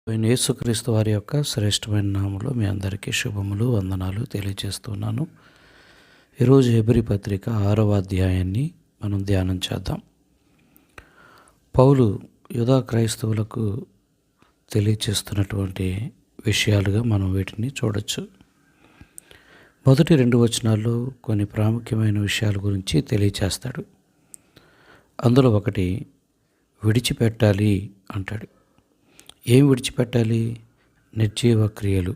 ఆయన యేసుక్రీస్తు వారి యొక్క శ్రేష్టమైన నామములో మీ అందరికీ శుభములు వందనాలు తెలియజేస్తున్నాను. ఈరోజు హెబ్రీ పత్రిక 6వ అధ్యాయాన్ని మనం ధ్యానం చేద్దాం. పౌలు యూదా క్రైస్తవులకు తెలియచేస్తున్నటువంటి విషయాలుగా మనం వీటిని చూడొచ్చు. మొదటి 2 వచనాల్లో కొన్ని ప్రాముఖ్యమైన విషయాల గురించి తెలియచేస్తాడు. అందులో ఒకటి విడిచిపెట్టాలి అంటాడు. ఏం విడిచిపెట్టాలి? నిర్జీవ క్రియలు.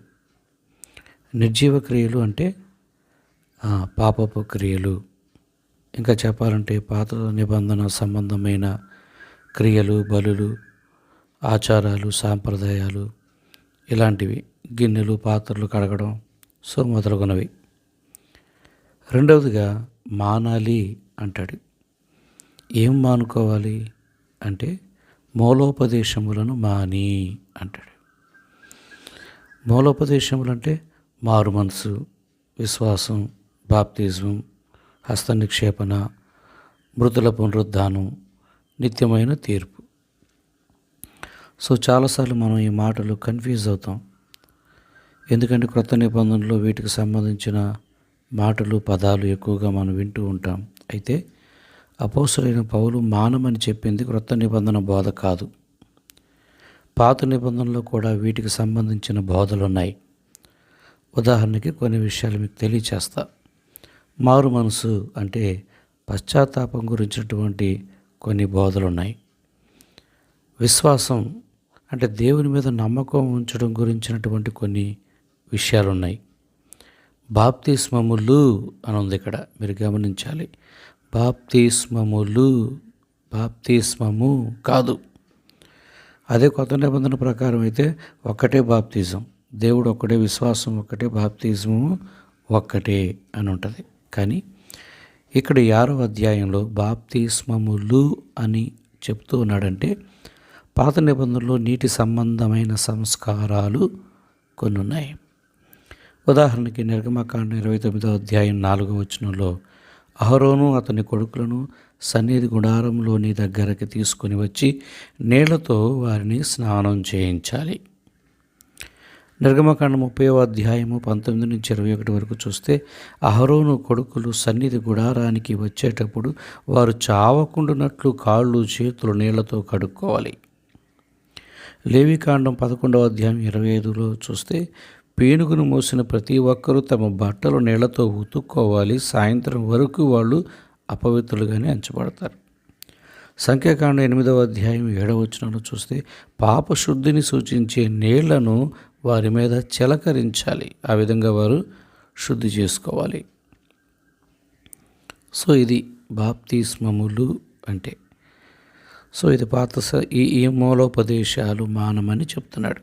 నిర్జీవ క్రియలు అంటే పాపపు క్రియలు. ఇంకా చెప్పాలంటే పాత నిబంధన సంబంధమైన క్రియలు, బలులు, ఆచారాలు, సాంప్రదాయాలు, ఇలాంటివి, గిన్నెలు పాత్రలు కడగడం, మొదలగునవి. రెండవదిగా మానాలి అంటాడు. ఏం మానుకోవాలి అంటే మూలోపదేశములను మాని అంటాడు. మూలోపదేశములు అంటే మారు మనసు, విశ్వాసం, బాప్తిజం, హస్త నిక్షేపణ, మృతుల పునరుద్ధానం, నిత్యమైన తీర్పు. చాలాసార్లు మనం ఈ మాటలు కన్ఫ్యూజ్ అవుతాం. ఎందుకంటే క్రొత్త నిబంధనలో వీటికి సంబంధించిన మాటలు, పదాలు ఎక్కువగా మనం వింటూ ఉంటాం. అయితే అపోస్తలుడైన పౌలు మానమని చెప్పింది క్రొత్త నిబంధన బోధ కాదు. పాత నిబంధనలో కూడా వీటికి సంబంధించిన బోధలు ఉన్నాయి. ఉదాహరణకి కొన్ని విషయాలు మీకు తెలియచేస్తా. మారు మనసు అంటే పశ్చాత్తాపం గురించినటువంటి కొన్ని బోధలు ఉన్నాయి. విశ్వాసం అంటే దేవుని మీద నమ్మకం ఉంచడం గురించినటువంటి కొన్ని విషయాలు ఉన్నాయి. బాప్తిస్మములు అని ఉంది ఇక్కడ, మీరు గమనించాలి. బాప్తిస్మము కాదు. అదే కొత్త నిబంధన ప్రకారం అయితే ఒక్కటే బాప్తిజం, దేవుడు ఒక్కటే, విశ్వాసం ఒక్కటే, బాప్తిజము ఒక్కటే అని ఉంటుంది. కానీ ఇక్కడ 6వ అధ్యాయంలో బాప్తిస్మములు అని చెప్తూ ఉన్నాడంటే పాత నిబంధనలో నీటి సంబంధమైన సంస్కారాలు కొన్ని ఉన్నాయి. ఉదాహరణకి నిర్గమకాండం 29వ అధ్యాయం 4వ వచనంలో అహరోను అతని కొడుకులను సన్నిధి గుడారంలోని దగ్గరికి తీసుకొని వచ్చి నీళ్లతో వారిని స్నానం చేయించాలి. నిర్గమకాండం 30వ అధ్యాయము 19 నుంచి 21 వరకు చూస్తే అహరోను కొడుకులు సన్నిధి గుడారానికి వచ్చేటప్పుడు వారు చావకుండానట్లు కాళ్ళు చేతులు నీళ్లతో కడుక్కోవాలి. లేవికాండం 11వ అధ్యాయం 25లో చూస్తే పేనుగును మోసిన ప్రతి ఒక్కరూ తమ బట్టలు నీళ్లతో ఉతుక్కోవాలి. సాయంత్రం వరకు వాళ్ళు అపవిత్రులుగానే ఎంచబడతారు. సంఖ్యాకాండం 8వ అధ్యాయం 7వ వచనంలో చూస్తే పాప శుద్ధిని సూచించే నీళ్లను వారి మీద చిలకరించాలి. ఆ విధంగా వారు శుద్ధి చేసుకోవాలి. ఇది బాప్తిస్మములు అంటే. ఇది పాత ఈ మూలోపదేశాలు మానమని చెప్తున్నాడు.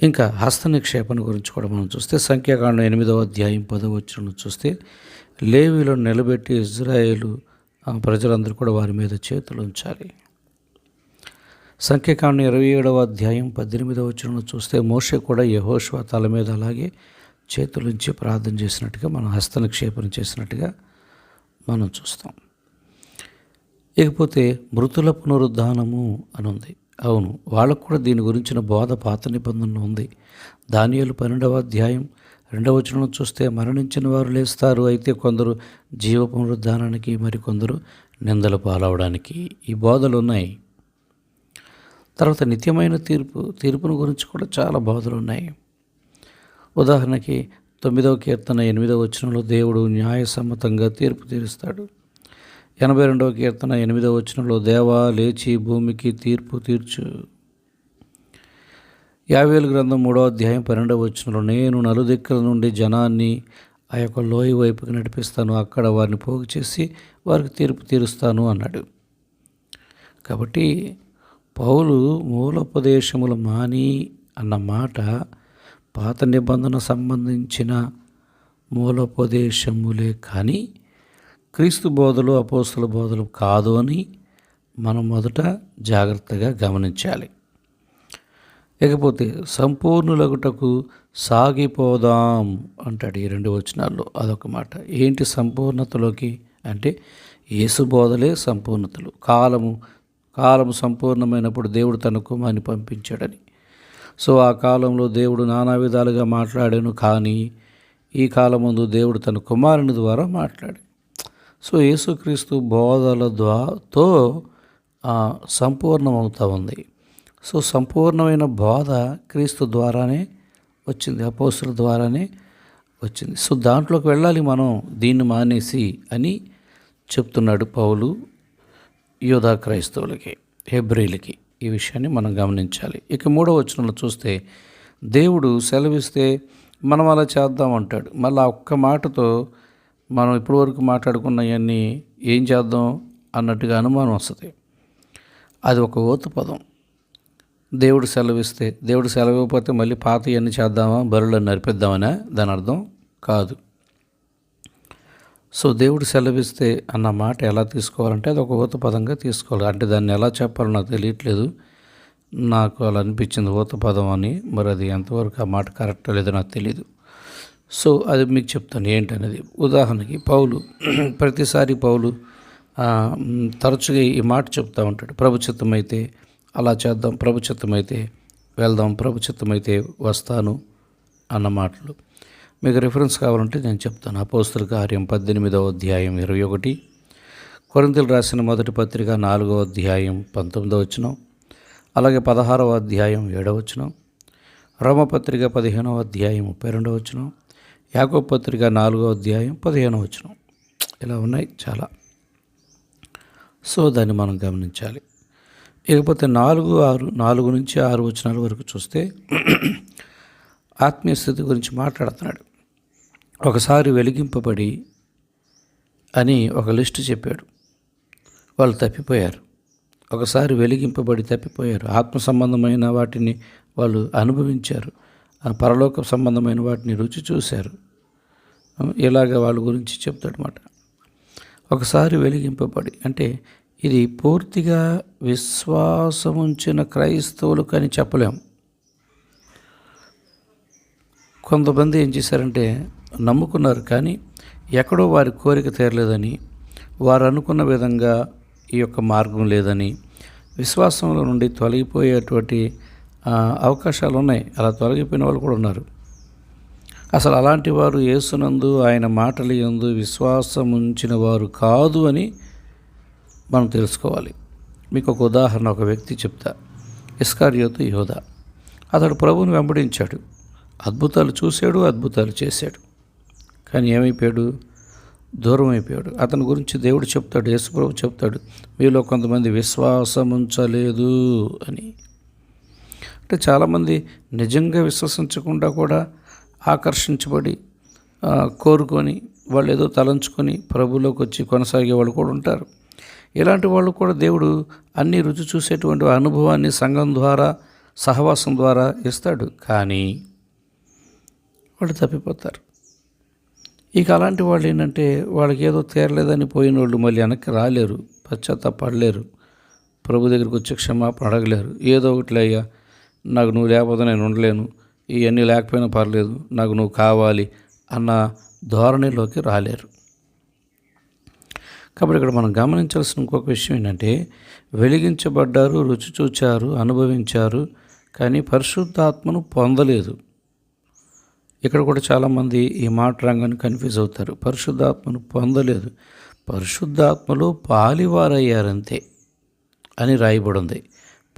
ఇంకా హస్త నిక్షేపణ గురించి కూడా మనం చూస్తే సంఖ్యాకాండం 8వ అధ్యాయం 10వ వచనం చూస్తే లేవీలను నిలబెట్టి ఇజ్రాయేలు ప్రజలందరూ కూడా వారి మీద చేతులు ఉంచాలి. సంఖ్యాకాండం 27వ అధ్యాయం 18వ వచనం చూస్తే మోషే కూడా యెహోషువ తల మీద అలాగే చేతులుంచి ప్రార్థన చేసినట్టుగా, మనం హస్త నిక్షేపణ చేసినట్టుగా మనం చూస్తాం. ఇకపోతే మృతుల పునరుద్ధానము అని ఉంది. అవును, వాళ్ళకు కూడా దీని గురించిన బోధ పాత నిబంధనలో ఉంది. దానియేలు 12వ అధ్యాయం 2వ వచనం చూస్తే మరణించిన వారు లేస్తారు, అయితే కొందరు జీవ పునరుద్ధానానికి, మరికొందరు నిందలు పాలవడానికి ఈ బోధలు ఉన్నాయి. తర్వాత నిత్యమైన తీర్పును గురించి కూడా చాలా బోధలు ఉన్నాయి. ఉదాహరణకి 9వ కీర్తన 8వ వచనంలో దేవుడు న్యాయసమ్మతంగా తీర్పు తీరుస్తాడు. 82వ కీర్తన 8వ వచనంలో దేవా లేచి భూమికి తీర్పు తీర్చు. యావేలు గ్రంథం 3వ అధ్యాయం 12వ వచనంలో నేను నలుదిక్కుల నుండి జనాన్ని ఆ యొక్క లోయ వైపుకి నడిపిస్తాను, అక్కడ వారిని పోగు చేసి వారికి తీర్పు తీరుస్తాను అన్నాడు. కాబట్టి పౌలు మూలోపదేశములు మాని అన్న మాట పాత నిబంధన సంబంధించిన మూలోపదేశములే కానీ క్రీస్తు బోధలు, అపోస్తల బోధలు కాదు అని మనం మొదట జాగ్రత్తగా గమనించాలి. ఇకపోతే సంపూర్ణులగుటకు సాగిపోదాం అంటాడు ఈ 2 వచనాల్లో. అదొక మాట. ఏంటి సంపూర్ణతలోకి అంటే యేసు బోధలే సంపూర్ణతలు. కాలము సంపూర్ణమైనప్పుడు దేవుడు తన కుమారుని పంపించాడని. సో ఆ కాలంలో దేవుడు నానా విధాలుగా మాట్లాడాను, కానీ ఈ కాలమందు దేవుడు తన కుమారుని ద్వారా మాట్లాడాడు. సో యేసుక్రీస్తు బోధల ద్వాతో సంపూర్ణమవుతా ఉంది. సో సంపూర్ణమైన బోధ క్రీస్తు ద్వారానే వచ్చింది, అపోస్తుల ద్వారానే వచ్చింది. సో దాంట్లోకి వెళ్ళాలి మనం, దీన్ని మానేసి అని చెప్తున్నాడు పౌలు యూదా క్రైస్తవులకి, హెబ్రీలకి. ఈ విషయాన్ని మనం గమనించాలి. ఇక 3వ వచనంలో చూస్తే దేవుడు సెలవిస్తే మనం అలా చేద్దామంటాడు. మళ్ళీ ఆ ఒక్క మాటతో మనం ఇప్పటివరకు మాట్లాడుకున్నవన్నీ ఏం చేద్దాం అన్నట్టుగా అనుమానం వస్తుంది. అది ఒక ఓతు పదం. దేవుడు సెలవిస్తే, దేవుడు సెలవివ్వకపోతే మళ్ళీ పాత ఇవన్నీ చేద్దామా, బరులను నరిపిద్దామనా దాని అర్థం కాదు. సో దేవుడు సెలవిస్తే అన్న మాట ఎలా తీసుకోవాలంటే అది ఒక ఊత పదంగా తీసుకోవాలి. అంటే దాన్ని ఎలా చెప్పాలో నాకు తెలియట్లేదు, నాకు అలా అనిపించింది ఊత పదం అని. మరి అది ఎంతవరకు ఆ మాట కరెక్టో లేదో నాకు తెలియదు. సో అది మీకు చెప్తాను ఏంటనేది. ఉదాహరణకి పౌలు ప్రతిసారి పౌలు తరచుగా ఈ మాట చెప్తూ ఉంటాడు, ప్రభు చిత్తమైతే అలా చేద్దాం, ప్రభు చిత్తమైతే వెళ్దాం, ప్రభు చిత్తమైతే వస్తాను అన్న మాటలు. మీకు రిఫరెన్స్ కావాలంటే నేను చెప్తాను. అపోస్తల కార్యం 18వ అధ్యాయం 21, కొరింథీయులకు రాసిన మొదటి పత్రిక 4వ అధ్యాయం 19వ వచనం, అలాగే 16వ అధ్యాయం 7వ వచనం, రోమపత్రిక 15వ అధ్యాయం 32వ వచనం, యాకోబు పత్రిక 4వ అధ్యాయం 15వ వచనం. ఇలా ఉన్నాయి చాలా. సో దాన్ని మనం గమనించాలి. ఇకపోతే 4 నుంచి 6 వచనాల వరకు చూస్తే ఆత్మీయ స్థితి గురించి మాట్లాడుతున్నాడు. ఒకసారి వెలిగింపబడి అని ఒక లిస్టు చెప్పాడు. వాళ్ళు తప్పిపోయారు. ఒకసారి వెలిగింపబడి తప్పిపోయారు. ఆత్మ సంబంధమైన వాటిని వాళ్ళు అనుభవించారు, పరలోక సంబంధమైన వాటిని రుచి చూశారు. ఇలాగ వాళ్ళ గురించి చెప్తాడనమాట. ఒకసారి వెలిగింపబడి అంటే ఇది పూర్తిగా విశ్వాసముంచిన క్రైస్తవులకు అని చెప్పలేము. కొంతమంది ఏం చేశారంటే నమ్ముకున్నారు, కానీ ఎక్కడో వారి కోరిక తీరలేదని, వారు అనుకున్న విధంగా ఈ యొక్క మార్గం లేదని, విశ్వాసంలో నుండి తొలగిపోయేటువంటి అవకాశాలు ఉన్నాయి. అలా తొలగిపోయిన వాళ్ళు కూడా ఉన్నారు. అసలు అలాంటి వారు యేసునందు ఆయన మాటల యందు విశ్వాసం ఉంచిన వారు కాదు అని మనం తెలుసుకోవాలి. మీకు ఒక ఉదాహరణ, ఒక వ్యక్తి చెప్తా. ఇస్కరియోతు యోధా. అతడు ప్రభువుని వెంబడించాడు, అద్భుతాలు చూశాడు, అద్భుతాలు చేశాడు, కానీ ఏమైపోయాడు? దూరం అయిపోయాడు. అతని గురించి దేవుడు చెప్తాడు, యేసుప్రభు చెప్తాడు, మీలో కొంతమంది విశ్వాసం ఉంచలేదు అని. అంటే చాలామంది నిజంగా విశ్వసించకుండా కూడా ఆకర్షించబడి కోరుకొని వాళ్ళు ఏదో తలంచుకొని ప్రభులోకి వచ్చి కొనసాగే వాళ్ళు కూడా ఉంటారు. ఇలాంటి వాళ్ళు కూడా దేవుడు అన్ని రుచి చూసేటువంటి అనుభవాన్ని సంఘం ద్వారా, సహవాసం ద్వారా ఇస్తాడు, కానీ వాళ్ళు తప్పిపోతారు. ఇక అలాంటి వాళ్ళు ఏంటంటే వాళ్ళకి ఏదో తీరలేదని పోయిన వాళ్ళు మళ్ళీ వెనక్కి రాలేరు, పశ్చాత్తాపడలేరు, ప్రభు దగ్గరికి వచ్చి క్షమాపణ అడగలేరు. ఏదో ఒకటి, అయ్యా నాకు నువ్వు లేకపోతే నేను ఉండలేను, ఇవన్నీ లేకపోయినా పర్లేదు, నాకు నువ్వు కావాలి అన్న ధోరణిలోకి రాలేరు. కాబట్టి ఇక్కడ మనం గమనించాల్సిన ఇంకొక విషయం ఏంటంటే, వెలిగించబడ్డారు, రుచి చూచారు, అనుభవించారు, కానీ పరిశుద్ధాత్మను పొందలేదు. ఇక్కడ కూడా చాలామంది ఈ మాట రంగాన్ని కన్ఫ్యూజ్ అవుతారు. పరిశుద్ధాత్మను పొందలేదు, పరిశుద్ధాత్మలో పాలివారయ్యారంతే అని రాయబడింది.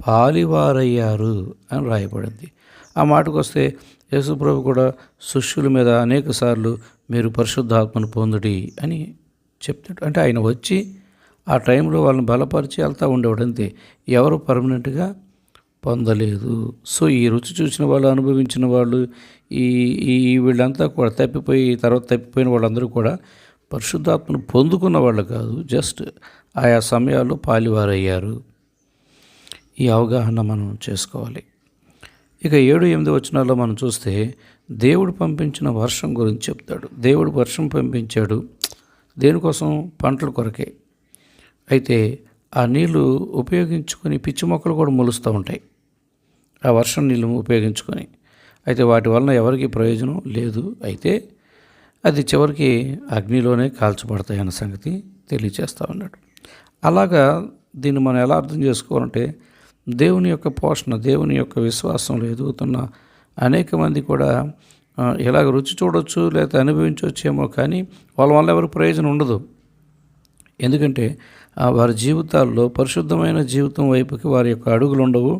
పాలివారయ్యారు అని రాయబడింది. ఆ మాటకు వస్తే యేసుప్రభు కూడా శిష్యుల మీద అనేకసార్లు మీరు పరిశుద్ధాత్మను పొందుడి అని చెప్తాడు. అంటే ఆయన వచ్చి ఆ టైంలో వాళ్ళని బలపరిచి వెళ్తూ ఉండేవాడు అంతే. ఎవరు పర్మనెంట్గా పొందలేదు. సో ఈ రుచి చూసిన వాళ్ళు, అనుభవించిన వాళ్ళు, ఈ వీళ్ళంతా కూడా తర్వాత తప్పిపోయిన వాళ్ళందరూ కూడా పరిశుద్ధాత్మను పొందుకున్న వాళ్ళు కాదు, జస్ట్ ఆయా సమయాల్లో పాలివారయ్యారు. ఈ అవగాహన మనం చేసుకోవాలి. ఇక 7-8 వచనాల్లో మనం చూస్తే దేవుడు పంపించిన వర్షం గురించి చెప్తాడు. దేవుడు వర్షం పంపించాడు దేనికోసం? పంటల కొరకే. అయితే ఆ నీళ్లు ఉపయోగించుకొని పిచ్చి మొక్కలు కూడా మొలుస్తూ ఉంటాయి, ఆ వర్షం నీళ్ళు ఉపయోగించుకొని. అయితే వాటి వలన ఎవరికి ప్రయోజనం లేదు. అయితే అది చివరికి అగ్నిలోనే కాల్చబడతాయి అన్న సంగతి తెలియచేస్తూ ఉన్నాడు. అలాగా దీన్ని మనం ఎలా అర్థం చేసుకోవాలంటే, దేవుని యొక్క పోషణ, దేవుని యొక్క విశ్వాసంలో ఎదుగుతున్న అనేక మంది కూడా ఇలాగ రుచి చూడొచ్చు లేదా అనుభవించవచ్చేమో, కానీ వాళ్ళ వల్ల ఎవరికి ప్రయోజనం ఉండదు. ఎందుకంటే వారి జీవితాల్లో పరిశుద్ధమైన జీవితం వైపుకి వారి యొక్క అడుగులు ఉండవు,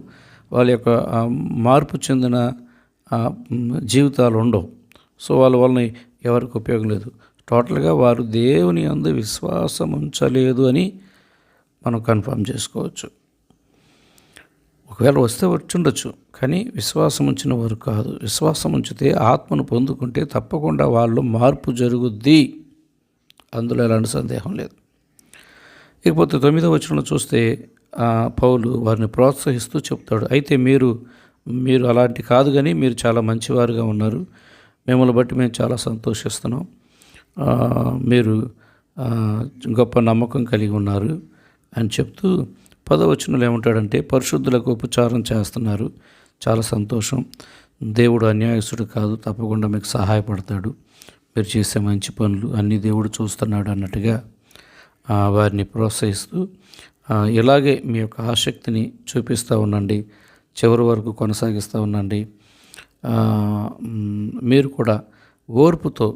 వాళ్ళ యొక్క మార్పు చెందిన జీవితాలు ఉండవు. సో వాళ్ళ వలన ఎవరికి ఉపయోగం లేదు. టోటల్గా వారు దేవుని యందు విశ్వాసం ఉంచలేదు అని మనం కన్ఫర్మ్ చేసుకోవచ్చు. ఒకవేళ వస్తే వచ్చుండొచ్చు, కానీ విశ్వాసం ఉంచిన వారు కాదు. విశ్వాసం ఉంచితే, ఆత్మను పొందుకుంటే తప్పకుండా వాళ్ళు మార్పు జరుగుద్ది, అందులో ఎలాంటి సందేహం లేదు. ఇకపోతే 9వ వచనంలో చూస్తే పౌలు వారిని ప్రోత్సహిస్తూ చెప్తాడు, అయితే మీరు అలాంటి కాదు, కానీ మీరు చాలా మంచివారుగా ఉన్నారు, మిమ్మల్ని బట్టి మేము చాలా సంతోషిస్తున్నాం, మీరు గొప్ప నమ్మకం కలిగి ఉన్నారు అని చెప్తూ 10వ వచనంలో ఏమంటాడంటే, పరిశుద్ధులకు ఉపచారం చేస్తున్నారు, చాలా సంతోషం, దేవుడు అన్యాయస్తుడు కాదు, తప్పకుండా మీకు సహాయపడతాడు, మీరు చేసే మంచి పనులు అన్నీ దేవుడు చూస్తున్నాడు అన్నట్టుగా వారిని ప్రోత్సహిస్తూ, ఇలాగే మీ యొక్క ఆసక్తిని చూపిస్తూ ఉండండి, చివరి వరకు కొనసాగిస్తూ ఉండండి, మీరు కూడా ఓర్పుతో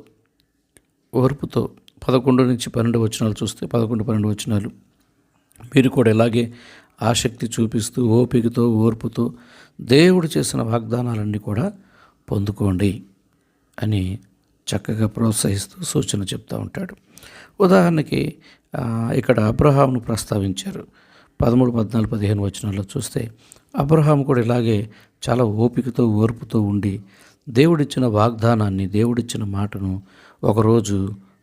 11 నుంచి 12 వచనాలు చూస్తే 11-12 వచనాలు, మీరు కూడా ఇలాగే ఆసక్తి చూపిస్తూ ఓపికతో ఓర్పుతో దేవుడు చేసిన వాగ్దానాలన్నీ కూడా పొందుకోండి అని చక్కగా ప్రోత్సహిస్తూ సూచన చెప్తూ ఉంటాడు. ఉదాహరణకి ఇక్కడ అబ్రహామును ప్రస్తావించారు. 13, 14, 15 వచనాల్లో చూస్తే అబ్రహాము కూడా ఇలాగే చాలా ఓపికతో ఓర్పుతో ఉండి దేవుడిచ్చిన వాగ్దానాన్ని, దేవుడిచ్చిన మాటను ఒకరోజు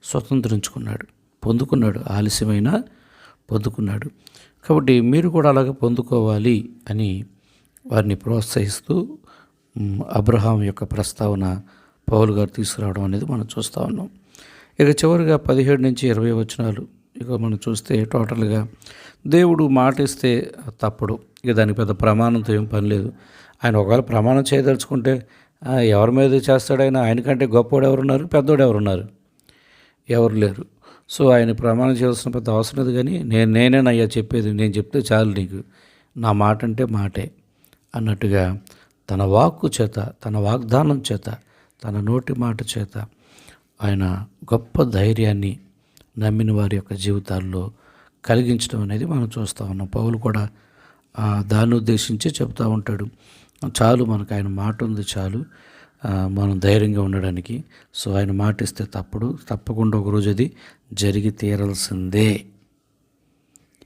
స్వతంత్రించుకున్నాడు, పొందుకున్నాడు, ఆలస్యమైనా పొందుకున్నాడు. కాబట్టి మీరు కూడా అలాగే పొందుకోవాలి అని వారిని ప్రోత్సహిస్తూ అబ్రహాం యొక్క ప్రస్తావన పౌలు గారు తీసుకురావడం అనేది మనం చూస్తూ ఉన్నాం. ఇక చివరిగా 17 నుంచి 20 వచనాలు ఇక మనం చూస్తే టోటల్గా దేవుడు మాట ఇస్తే తప్పడు, ఇక దానికి పెద్ద ప్రమాణంతో ఏం పని లేదు. ఆయన ఒకవేళ ప్రమాణం చేయదలుచుకుంటే ఎవరి మీద చేస్తాడు? ఆయనకంటే గొప్పవాడు ఎవరున్నారు, పెద్దోడు ఎవరున్నారు? ఎవరు లేరు. సో ఆయన ప్రమాణం చేయాల్సిన పెద్ద అవసరం లేదు. కానీ నేనేనయ్యా చెప్పేది, నేను చెప్తే చాలు నీకు, నా మాట అంటే మాటే అన్నట్టుగా తన వాక్కు చేత, తన వాగ్దానం చేత, తన నోటి మాట చేత ఆయన గొప్ప ధైర్యాన్ని నమ్మిన వారి యొక్క జీవితాల్లో కలిగించడం అనేది మనం చూస్తూ ఉన్నాం. పౌలు కూడా దాన్ని ఉద్దేశించి చెప్తూ ఉంటాడు, చాలు మనకు ఆయన మాట ఉంది, చాలు మనం ధైర్యంగా ఉండడానికి. సో ఆయన మాట ఇస్తే తప్పకుండా ఒకరోజు అది జరిగి తీరాల్సిందే.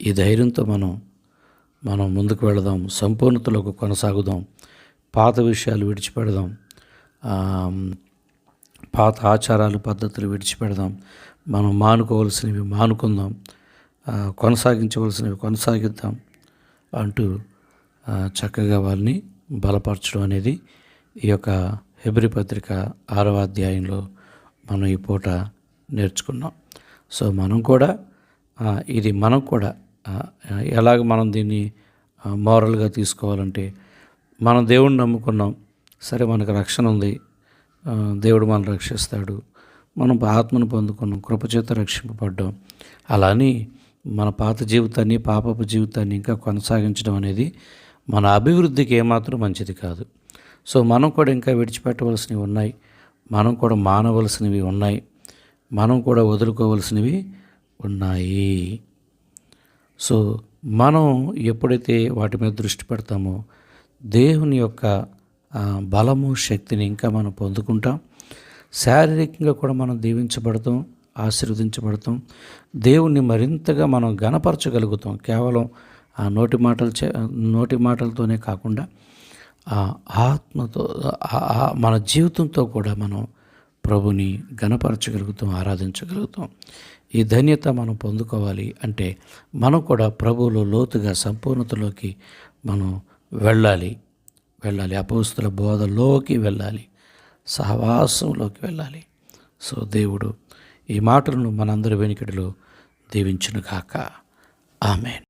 ఈ ధైర్యంతో మనం ముందుకు వెళదాం, సంపూర్ణతలోకి కొనసాగుదాం, పాత విషయాలు విడిచిపెడదాం, పాత ఆచారాలు పద్ధతులు విడిచిపెడదాం, మనం మానుకోవాల్సినవి మానుకుందాం, కొనసాగించవలసినవి కొనసాగిద్దాం అంటూ చక్కగా వాళ్ళని బలపరచడం అనేది ఈ యొక్క హెబ్రీ పత్రిక 6వ అధ్యాయంలో మనం ఈ పూట నేర్చుకున్నాం. సో మనం కూడా ఎలాగ మనం దీన్ని మోరల్గా తీసుకోవాలంటే, మనం దేవుడిని నమ్ముకున్నాం, సరే మనకు రక్షణ ఉంది, దేవుడు మనల్ని రక్షిస్తాడు, మనం ఆత్మను పొందుకున్నాం, కృపచేత రక్షింపబడ్డాం, అలా అని మన పాత జీవితాన్ని, పాపపు జీవితాన్ని ఇంకా కొనసాగించడం అనేది మన అభివృద్ధికి ఏమాత్రం మంచిది కాదు. సో మనం కూడా ఇంకా విడిచిపెట్టవలసినవి ఉన్నాయి, మనం కూడా మానవలసినవి ఉన్నాయి, మనం కూడా వదులుకోవలసినవి ఉన్నాయి. సో మనం ఎప్పుడైతే వాటి మీద దృష్టి పెడతామో దేవుని యొక్క బలము, శక్తిని ఇంకా మనం పొందుకుంటాం. శారీరకంగా కూడా మనం దీవించబడతాం, ఆశీర్వదించబడతాం, దేవుణ్ణి మరింతగా మనం ఘనపరచగలుగుతాం. కేవలం నోటి మాటలతోనే కాకుండా ఆత్మతో, మన జీవితంతో కూడా మనం ప్రభుని ఘనపరచగలుగుతాం, ఆరాధించగలుగుతాం. ఈ ధన్యత మనం పొందుకోవాలి అంటే మనం కూడా ప్రభువులో లోతుగా సంపూర్ణతలోకి మనం వెళ్ళాలి. అపోస్తుల బోధలోకి వెళ్ళాలి, సహవాసంలోకి వెళ్ళాలి. సో దేవుడు ఈ మాటలను మనందరి వెనుకడిలో దీవించును గాక. ఆమేన్.